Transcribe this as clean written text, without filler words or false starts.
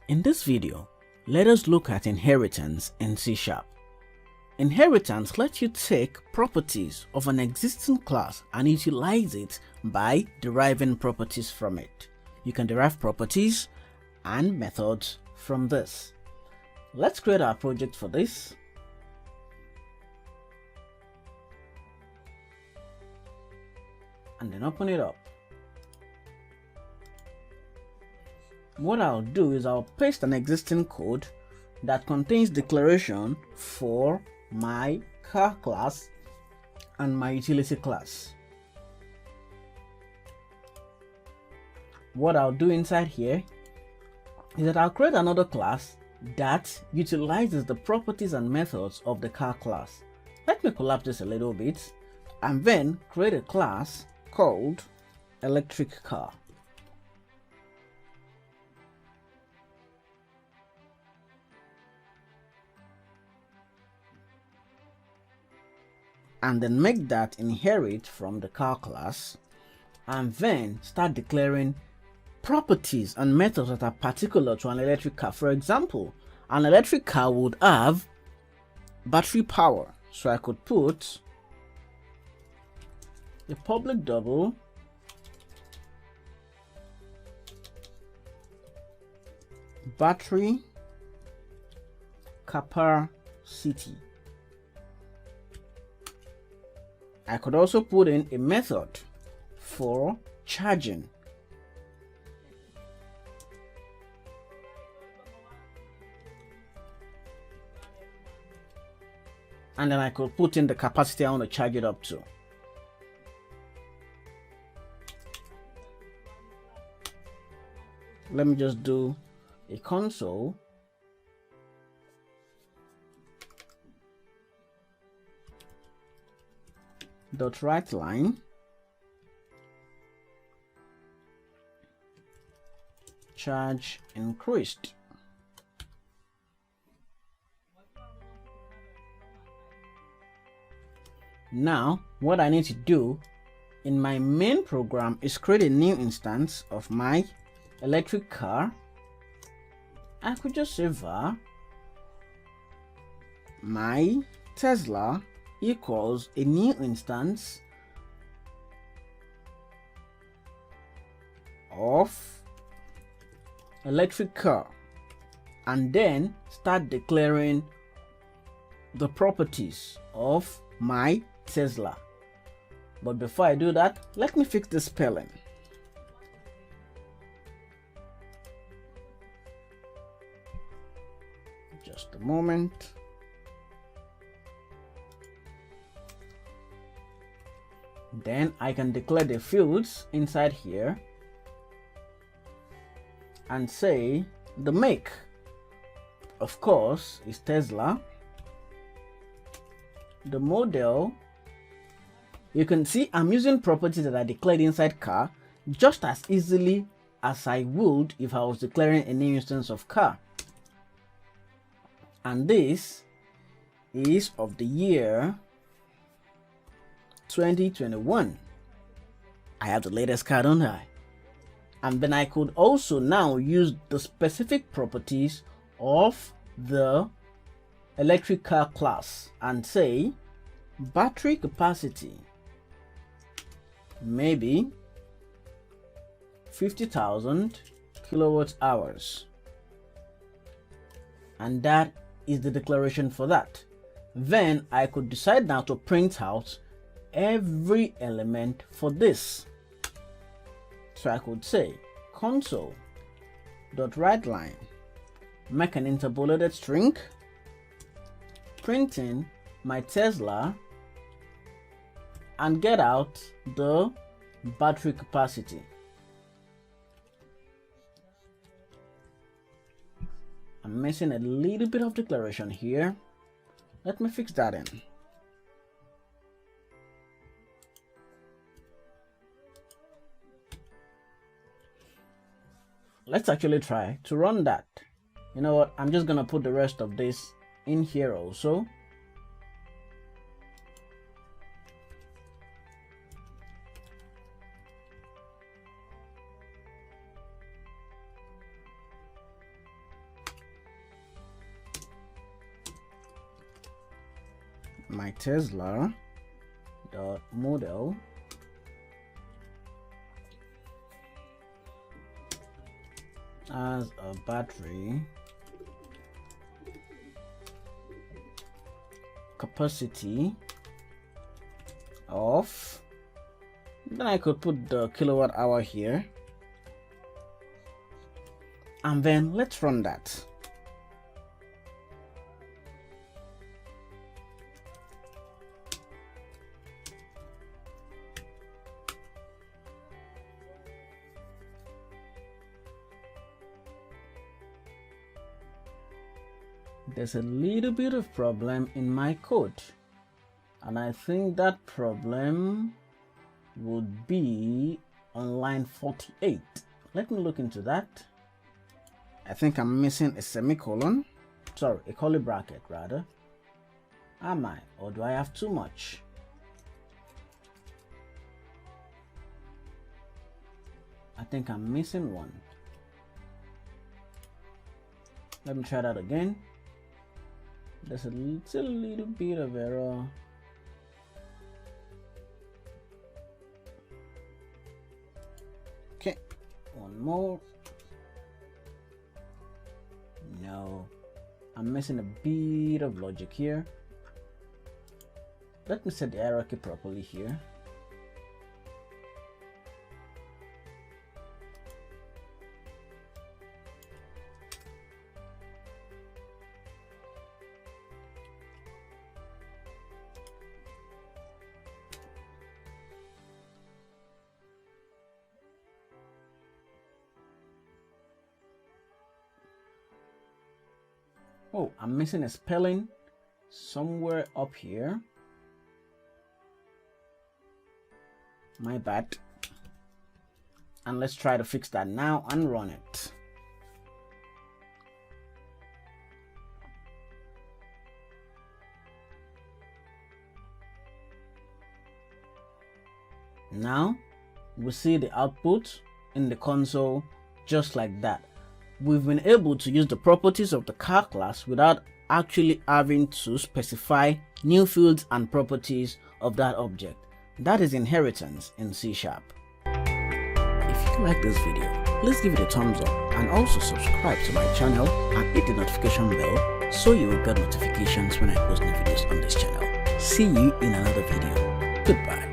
In this video, let us look at inheritance in C#. Inheritance lets you take properties of an existing class and utilize it by deriving properties from it. You can derive properties and methods from this. Let's create our project for this. And then open it up. What I'll do is I'll paste an existing code that contains declaration for my car class and my utility class. What I'll do inside here is that I'll create another class that utilizes the properties and methods of the car class. Let me collapse this a little bit and then create a class called electric car. And then make that inherit from the car class, and then start declaring properties and methods that are particular to an electric car. For example, an electric car would have battery power, so I could put a public double battery capacity. I could also put in a method for charging. And then I could put in the capacity I want to charge it up to. Let me just do a console. Dot right line charge increased. Now what I need to do in my main program is create a new instance of my electric car. I could just say var my Tesla equals a new instance of electric car, and then start declaring the properties of my Tesla. But before I do that, let me fix the spelling. Just a moment. Then I can declare the fields inside here and say the make, of course, is Tesla. The model, you can see I'm using properties that I declared inside car just as easily as I would if I was declaring a new instance of car. And this is of the year 2021. I have the latest car, don't I? And then I could also now use the specific properties of the electric car class and say battery capacity maybe 50,000 kilowatt hours, and that is the declaration for that. Then I could decide now to print out every element for this. So I could say console dot write line, make an interpolated string, printing my Tesla, and get out the battery capacity. I'm missing a little bit of declaration here. Let me fix that in. Let's actually try to run that. You know what? I'm just gonna put the rest of this in here also. my Tesla dot model as a battery capacity of, then I could put the kilowatt hour here, and then let's run that. There's a little bit of problem in my code, and I think that problem would be on line 48. Let me look into that. I think I'm missing a semicolon, sorry, a curly bracket rather. Am I, or do I have too much? I think I'm missing one. Let me try that again. There's a little bit of error. Okay, one more. No, I'm missing a bit of logic here. Let me set the hierarchy properly here. Oh, I'm missing a spelling somewhere up here. My bad. And let's try to fix that now and run it. Now we see the output in the console just like that. We've been able to use the properties of the car class without actually having to specify new fields and properties of that object. That is inheritance in C#. If you like this video, please give it a thumbs up and also subscribe to my channel and hit the notification bell so you will get notifications when I post new videos on this channel. See you in another video. Goodbye.